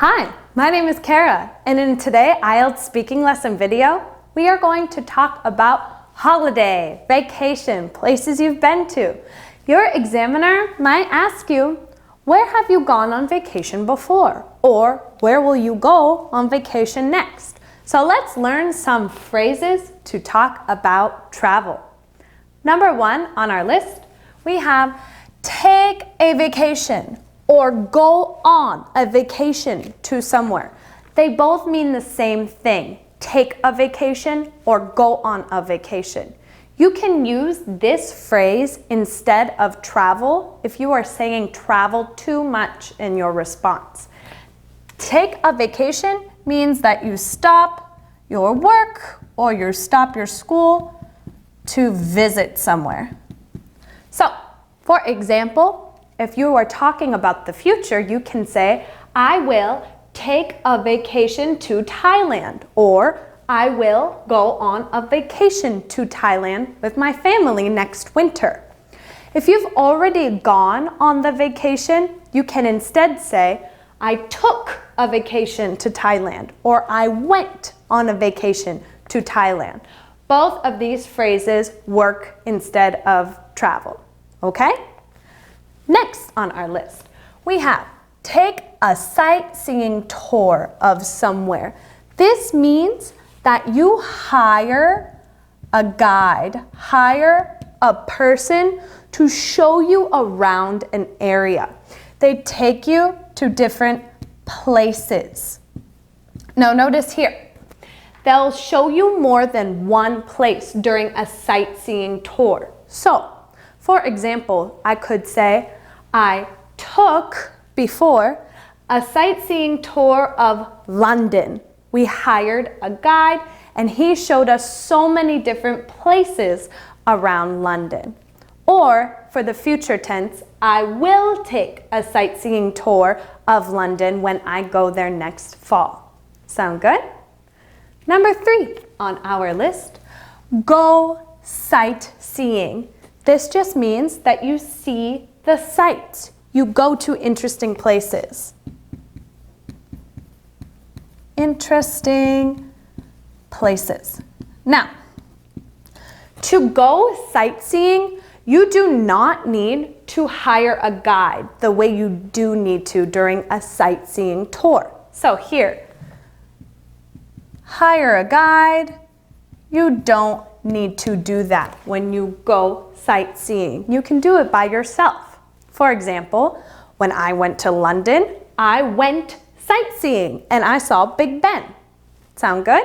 Hi, my name is Kara, and in today's IELTS speaking lesson video, we are going to talk about holiday, vacation, places you've been to. Your examiner might ask you, where have you gone on vacation before? Or where will you go on vacation next? So let's learn some phrases to talk about travel. Number 1 on our list, we have take a vacation or go on a vacation to somewhere. They both mean the same thing, take a vacation or go on a vacation. You can use this phrase instead of travel if you are saying travel too much in your response. Take a vacation means that you stop your work or you stop your school to visit somewhere. So, for example, if you are talking about the future, you can say, I will take a vacation to Thailand, or I will go on a vacation to Thailand with my family next winter. If you've already gone on the vacation, you can instead say, I took a vacation to Thailand, or I went on a vacation to Thailand. Both of these phrases work instead of travel, okay? Next on our list, we have take a sightseeing tour of somewhere. This means that you hire a guide, hire a person to show you around an area. They take you to different places. Now notice here, they'll show you more than one place during a sightseeing tour. So, for example, I could say, I took, before, a sightseeing tour of London. We hired a guide and he showed us so many different places around London. Or, for the future tense, I will take a sightseeing tour of London when I go there next fall. Sound good? Number 3 on our list, go sightseeing. This just means that you see the sights. You go to interesting places. Interesting places. Now, to go sightseeing, you do not need to hire a guide the way you do need to during a sightseeing tour. So here, hire a guide. You don't need to do that when you go sightseeing. You can do it by yourself. For example, when I went to London, I went sightseeing and I saw Big Ben. Sound good?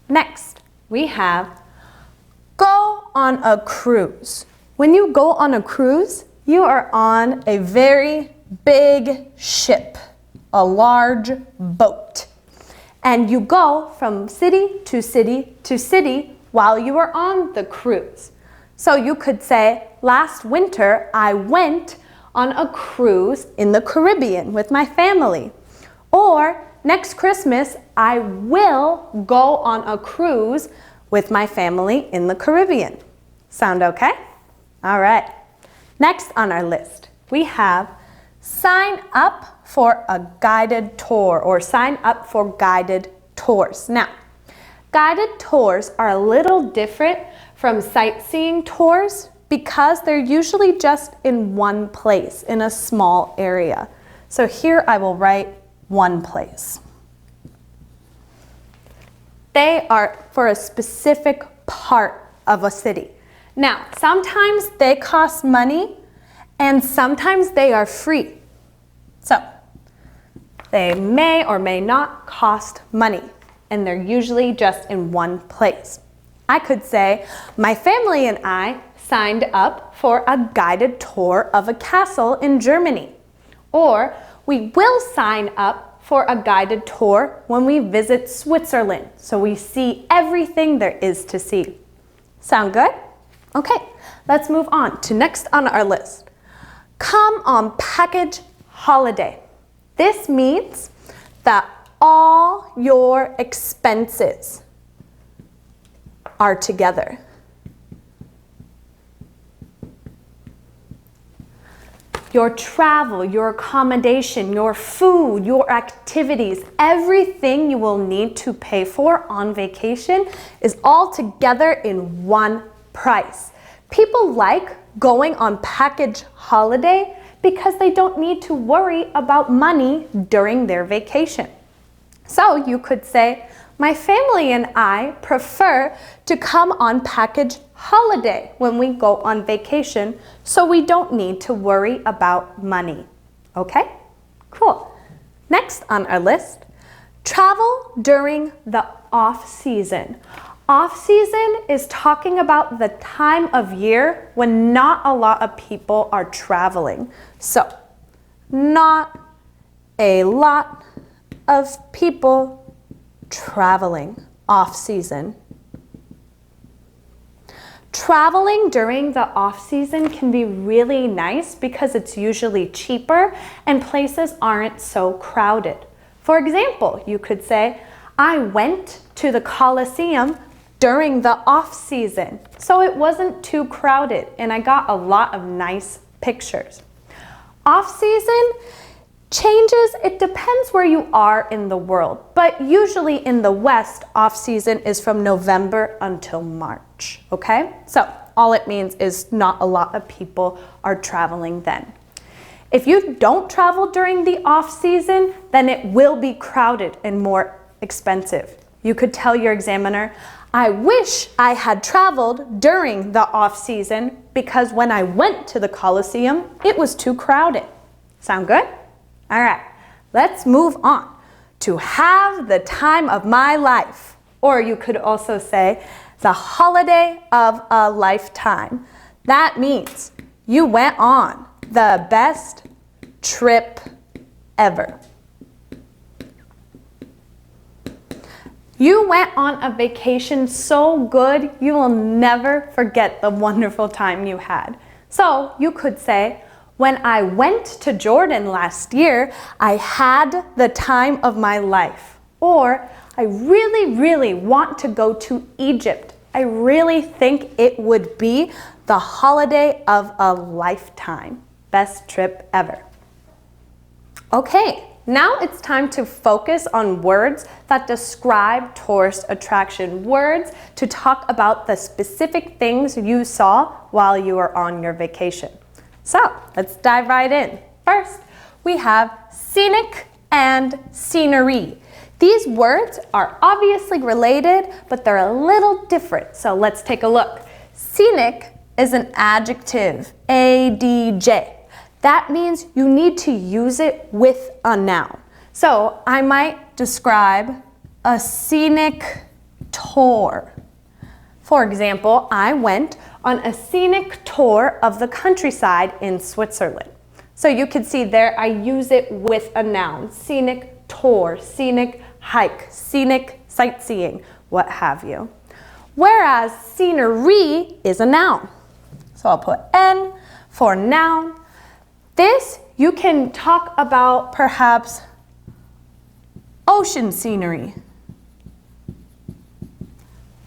Next, we have go on a cruise. When you go on a cruise, you are on a very big ship, a large boat. And you go from city to city to city while you are on the cruise. So you could say, last winter I went on a cruise in the Caribbean with my family. Or next Christmas I will go on a cruise with my family in the Caribbean. Sound okay? All right. Next on our list, we have sign up for a guided tour or sign up for guided tours. Now, guided tours are a little different from sightseeing tours because they're usually just in one place, in a small area. So here I will write one place. They are for a specific part of a city. Now, sometimes they cost money and sometimes they are free. So, they may or may not cost money and they're usually just in one place. I could say, my family and I signed up for a guided tour of a castle in Germany. Or, we will sign up for a guided tour when we visit Switzerland, so we see everything there is to see. Sound good? Okay, let's move on to next on our list. Come on package holiday. This means that all your expenses are together. Your travel, your accommodation, your food, your activities, everything you will need to pay for on vacation is all together in one price. People like going on package holiday because they don't need to worry about money during their vacation. So you could say, my family and I prefer to come on package holiday when we go on vacation, so we don't need to worry about money. Okay? Cool. Next on our list, travel during the off-season. Off-season is talking about the time of year when not a lot of people are traveling. So, not a lot of people traveling off-season. Traveling during the off-season can be really nice because it's usually cheaper and places aren't so crowded. For example, you could say, I went to the Colosseum during the off-season, so it wasn't too crowded and I got a lot of nice pictures. Off-season changes, it depends where you are in the world, but usually in the West, off-season is from November until March, okay? So all it means is not a lot of people are traveling then. If you don't travel during the off-season, then it will be crowded and more expensive. You could tell your examiner, I wish I had traveled during the off-season because when I went to the Colosseum, it was too crowded. Sound good? All right, let's move on to have the time of my life. Or you could also say the holiday of a lifetime. That means you went on the best trip ever. You went on a vacation so good, you will never forget the wonderful time you had. So you could say, when I went to Jordan last year, I had the time of my life. Or, I really, really want to go to Egypt. I really think it would be the holiday of a lifetime. Best trip ever. Okay, now it's time to focus on words that describe tourist attraction. Words to talk about the specific things you saw while you were on your vacation. So, let's dive right in. First, we have scenic and scenery. These words are obviously related, but they're a little different. So let's take a look. Scenic is an adjective, ADJ. That means you need to use it with a noun. So I might describe a scenic tour. For example, I went on a scenic tour of the countryside in Switzerland. So you can see there I use it with a noun. Scenic tour, scenic hike, scenic sightseeing, what have you. Whereas scenery is a noun. So I'll put N for noun. This you can talk about perhaps ocean scenery.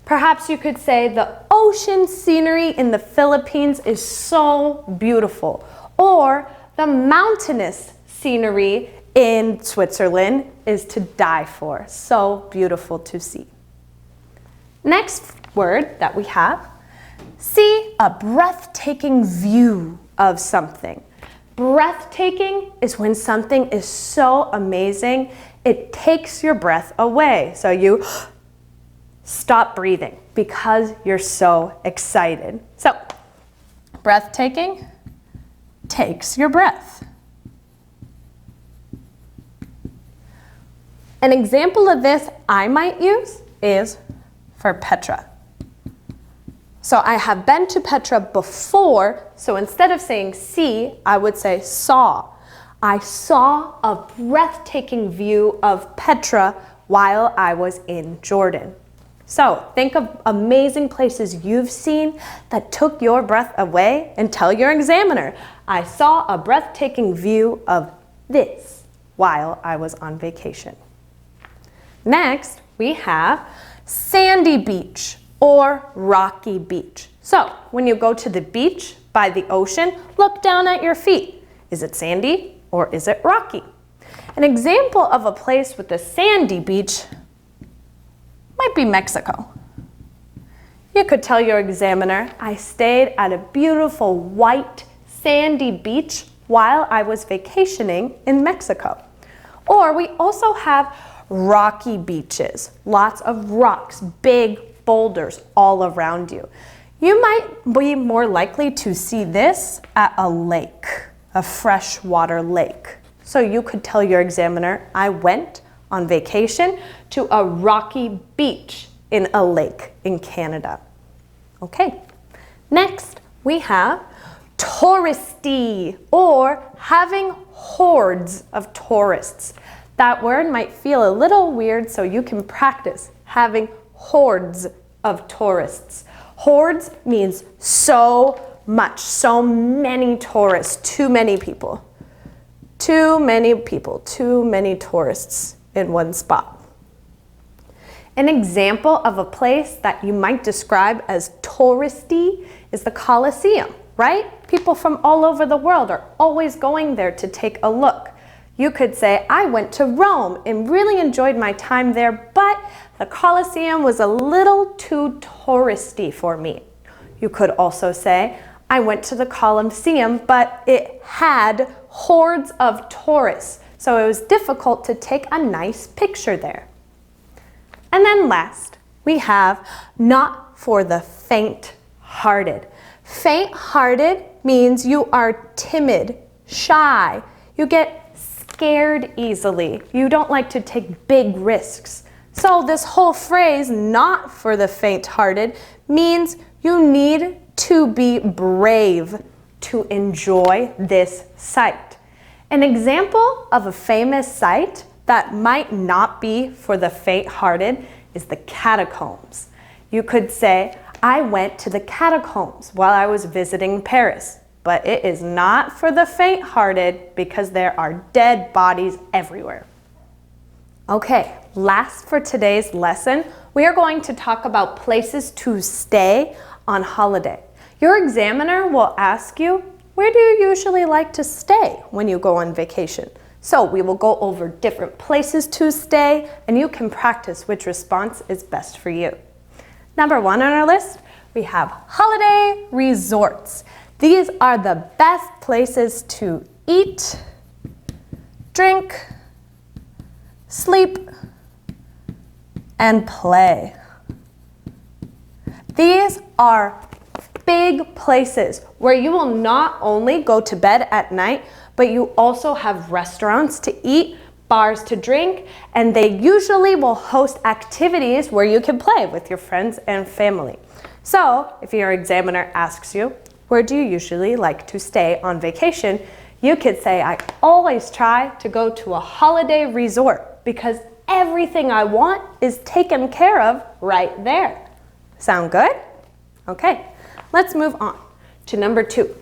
Perhaps you could say the ocean scenery in the Philippines is so beautiful. Or the mountainous scenery in Switzerland is to die for. So beautiful to see. Next word that we have, see a breathtaking view of something. Breathtaking is when something is so amazing, it takes your breath away. So you stop breathing because you're so excited. So, breathtaking takes your breath. An example of this I might use is for Petra. So I have been to Petra before, so instead of saying see, I would say saw. I saw a breathtaking view of Petra while I was in Jordan. So think of amazing places you've seen that took your breath away and tell your examiner, I saw a breathtaking view of this while I was on vacation. Next, we have sandy beach or rocky beach. So when you go to the beach by the ocean, look down at your feet. Is it sandy or is it rocky? An example of a place with a sandy beach might be Mexico. You could tell your examiner, I stayed at a beautiful white sandy beach while I was vacationing in Mexico. Or we also have rocky beaches, lots of rocks, big boulders all around you. You might be more likely to see this at a lake, a freshwater lake. So you could tell your examiner, I went on vacation to a rocky beach in a lake in Canada. Okay, next we have touristy, or having hordes of tourists. That word might feel a little weird, so you can practice having hordes of tourists. Hordes means so much, so many tourists, too many people. Too many people, too many tourists in one spot. An example of a place that you might describe as touristy is the Colosseum, right? People from all over the world are always going there to take a look. You could say, I went to Rome and really enjoyed my time there, but the Colosseum was a little too touristy for me. You could also say, I went to the Colosseum, but it had hordes of tourists, so it was difficult to take a nice picture there. And then last, we have not for the faint-hearted. Faint-hearted means you are timid, shy. You get scared easily. You don't like to take big risks. So this whole phrase, not for the faint-hearted, means you need to be brave to enjoy this site. An example of a famous site that might not be for the faint-hearted is the catacombs. You could say, I went to the catacombs while I was visiting Paris, but it is not for the faint-hearted because there are dead bodies everywhere. Okay, last for today's lesson, we are going to talk about places to stay on holiday. Your examiner will ask you, where do you usually like to stay when you go on vacation? So we will go over different places to stay, and you can practice which response is best for you. Number 1 on our list, we have holiday resorts. These are the best places to eat, drink, sleep, and play. These are big places where you will not only go to bed at night, but you also have restaurants to eat, bars to drink, and they usually will host activities where you can play with your friends and family. So if your examiner asks you, where do you usually like to stay on vacation? You could say, I always try to go to a holiday resort because everything I want is taken care of right there. Sound good? Okay, let's move on to number 2,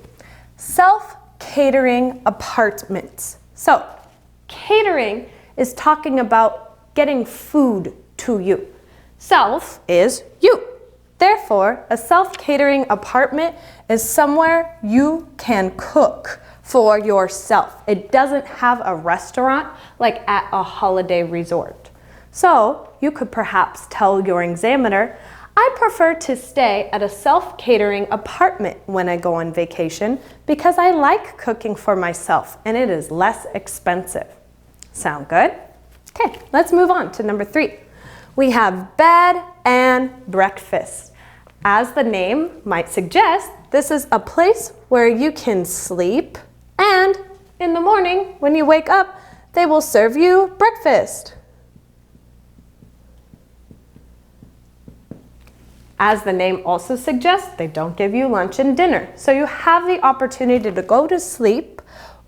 self-catering apartments. So, catering is talking about getting food to you. Self is you. Therefore, a self-catering apartment is somewhere you can cook for yourself. It doesn't have a restaurant like at a holiday resort. So, you could perhaps tell your examiner, I prefer to stay at a self-catering apartment when I go on vacation because I like cooking for myself and it is less expensive. Sound good? Okay, let's move on to number 3. We have bed and breakfast. As the name might suggest, this is a place where you can sleep, and in the morning when you wake up, they will serve you breakfast. As the name also suggests, they don't give you lunch and dinner. So you have the opportunity to go to sleep,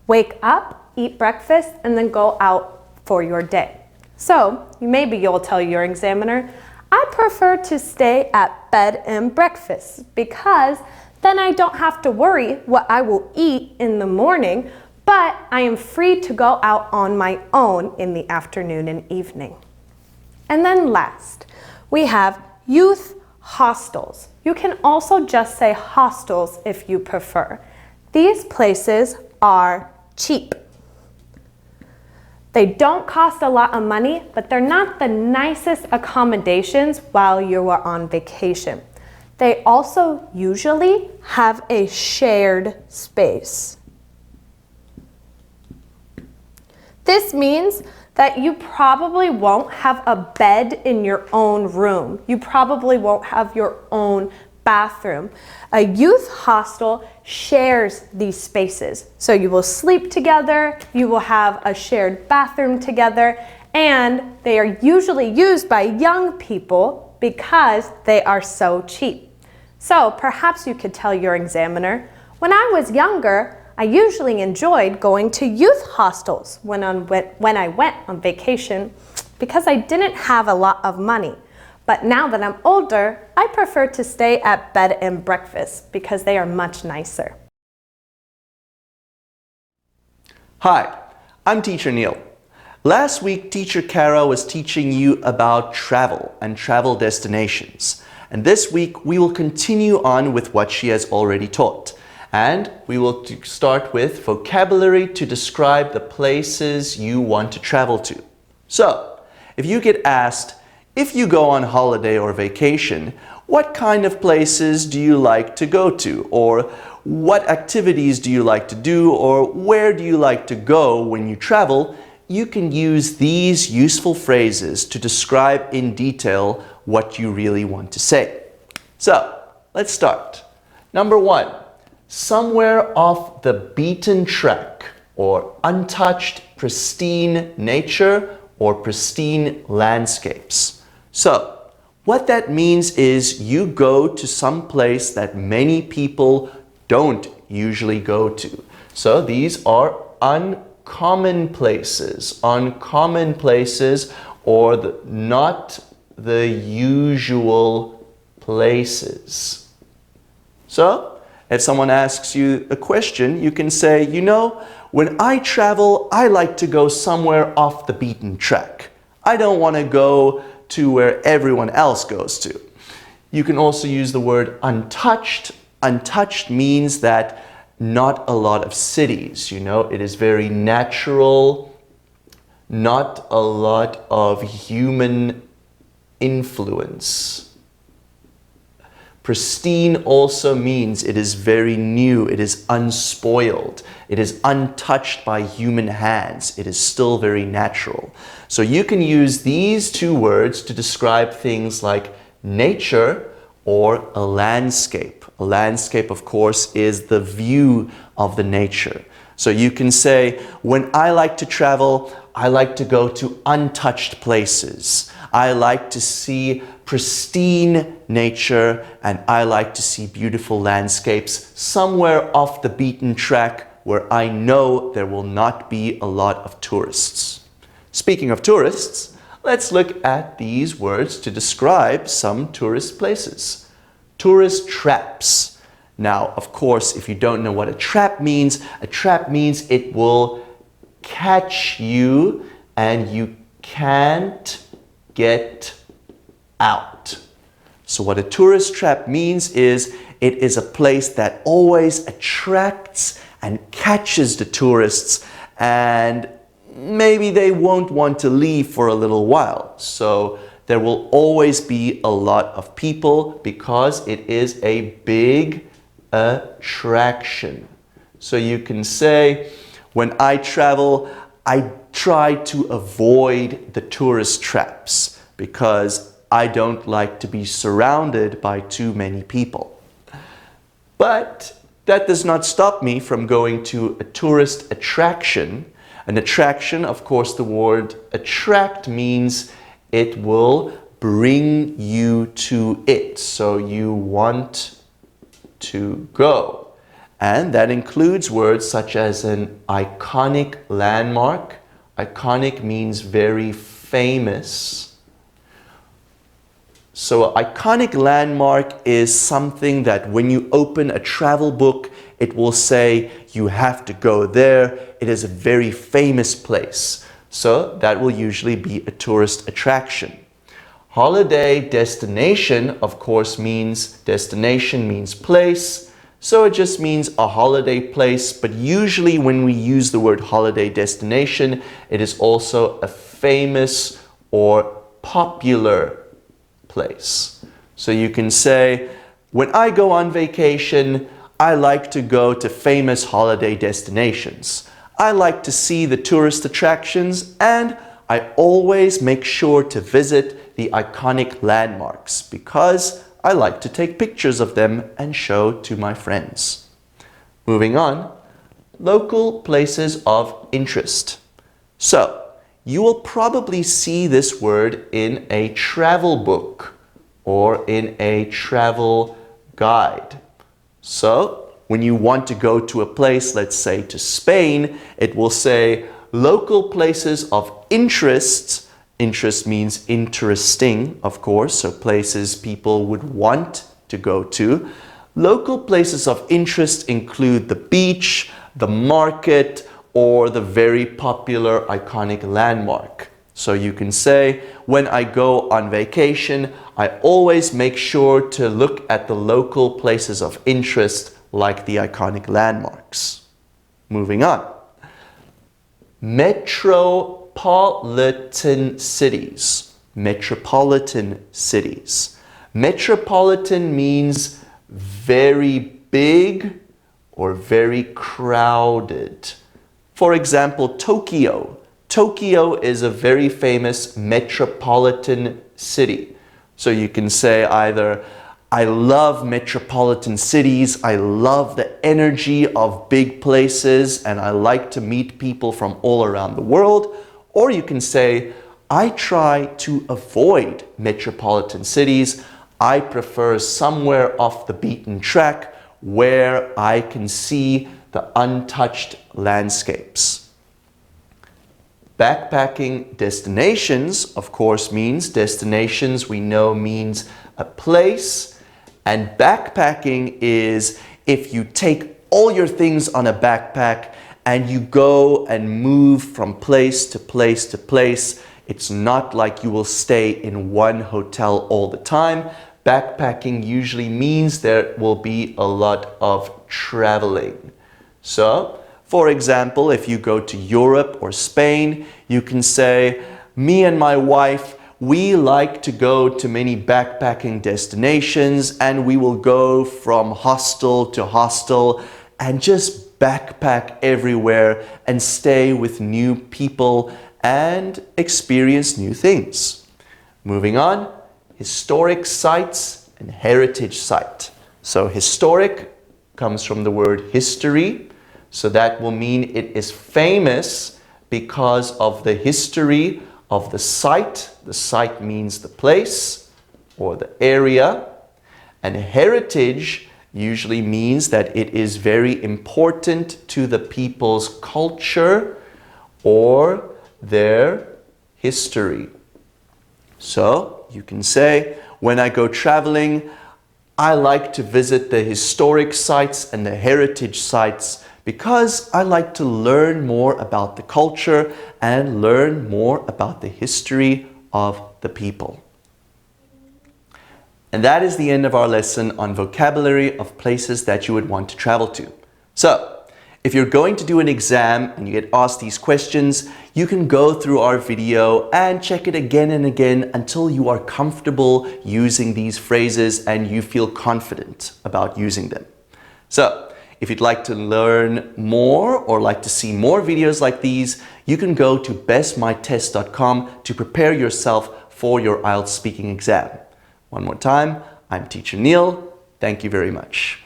wake up, eat breakfast, and then go out for your day. So maybe you'll tell your examiner, I prefer to stay at bed and breakfast because then I don't have to worry what I will eat in the morning, but I am free to go out on my own in the afternoon and evening. And then last, we have youth hostels. You can also just say hostels if you prefer. These places are cheap. They don't cost a lot of money, but they're not the nicest accommodations while you are on vacation. They also usually have a shared space. This means that you probably won't have a bed in your own room. You probably won't have your own bathroom. A youth hostel shares these spaces. So you will sleep together, you will have a shared bathroom together, and they are usually used by young people because they are so cheap. So perhaps you could tell your examiner, when I was younger, I usually enjoyed going to youth hostels when I went on vacation because I didn't have a lot of money. But now that I'm older, I prefer to stay at bed and breakfast because they are much nicer. Hi, I'm Teacher Neil. Last week, Teacher Kara was teaching you about travel and travel destinations. And this week, we will continue on with what she has already taught. And we will start with vocabulary to describe the places you want to travel to. So, if you get asked, if you go on holiday or vacation, what kind of places do you like to go to? Or what activities do you like to do? Or where do you like to go when you travel? You can use these useful phrases to describe in detail what you really want to say. So, let's start. Number 1, somewhere off the beaten track, or untouched, pristine nature, or pristine landscapes. So, what that means is you go to some place that many people don't usually go to. So these are uncommon places, or not the usual places. So, if someone asks you a question, you can say, you know, when I travel, I like to go somewhere off the beaten track. I don't want to go to where everyone else goes to. You can also use the word untouched. Untouched means that not a lot of cities, you know, it is very natural, not a lot of human influence. Pristine also means it is very new, it is unspoiled, it is untouched by human hands, it is still very natural. So you can use these two words to describe things like nature or a landscape. A landscape, of course, is the view of the nature. So you can say, when I like to travel, I like to go to untouched places. I like to see pristine nature, and I like to see beautiful landscapes somewhere off the beaten track where I know there will not be a lot of tourists. Speaking of tourists, let's look at these words to describe some tourist places. Tourist traps. Now, of course, if you don't know what a trap means it will catch you and you can't get out. So what a tourist trap means is it is a place that always attracts and catches the tourists, and maybe they won't want to leave for a little while. So there will always be a lot of people because it is a big attraction. So you can say, when I travel, I try to avoid the tourist traps because I don't like to be surrounded by too many people. But that does not stop me from going to a tourist attraction. An attraction, of course, the word attract means it will bring you to it. So you want to go. And that includes words such as an iconic landmark. Iconic means very famous. So an iconic landmark is something that when you open a travel book, it will say you have to go there. It is a very famous place. So that will usually be a tourist attraction. Holiday destination, of course, means destination means place. So it just means a holiday place, but usually when we use the word holiday destination, it is also a famous or popular place. So you can say, when I go on vacation, I like to go to famous holiday destinations. I like to see the tourist attractions, and I always make sure to visit the iconic landmarks because I like to take pictures of them and show to my friends. Moving on, local places of interest. So, you will probably see this word in a travel book or in a travel guide. So, when you want to go to a place, let's say to Spain, it will say local places of interest. Interest means interesting, of course, so places people would want to go to. Local places of interest include the beach, the market, or the very popular iconic landmark. So you can say, when I go on vacation, I always make sure to look at the local places of interest like the iconic landmarks. Moving on. Metropolitan cities. Metropolitan cities. Metropolitan means very big or very crowded. For example, Tokyo. Tokyo is a very famous metropolitan city. So you can say either, I love metropolitan cities, I love the energy of big places, and I like to meet people from all around the world. Or you can say, I try to avoid metropolitan cities. I prefer somewhere off the beaten track where I can see the untouched landscapes. Backpacking destinations, of course, means destinations we know means a place. And backpacking is if you take all your things on a backpack and you go and move from place to place to place. It's not like you will stay in one hotel all the time. Backpacking usually means there will be a lot of traveling. So, for example, if you go to Europe or Spain, you can say, me and my wife, we like to go to many backpacking destinations and we will go from hostel to hostel and just backpack everywhere and stay with new people and experience new things. Moving on, historic sites and heritage site. So historic comes from the word history. So that will mean it is famous because of the history of the site. The site means the place or the area. And heritage usually means that it is very important to the people's culture or their history. So you can say, when I go traveling, I like to visit the historic sites and the heritage sites because I like to learn more about the culture and learn more about the history of the people. And that is the end of our lesson on vocabulary of places that you would want to travel to. So, if you're going to do an exam and you get asked these questions, you can go through our video and check it again and again until you are comfortable using these phrases and you feel confident about using them. So, if you'd like to learn more or like to see more videos like these, you can go to bestmytest.com to prepare yourself for your IELTS speaking exam. One more time, I'm Teacher Neil. Thank you very much.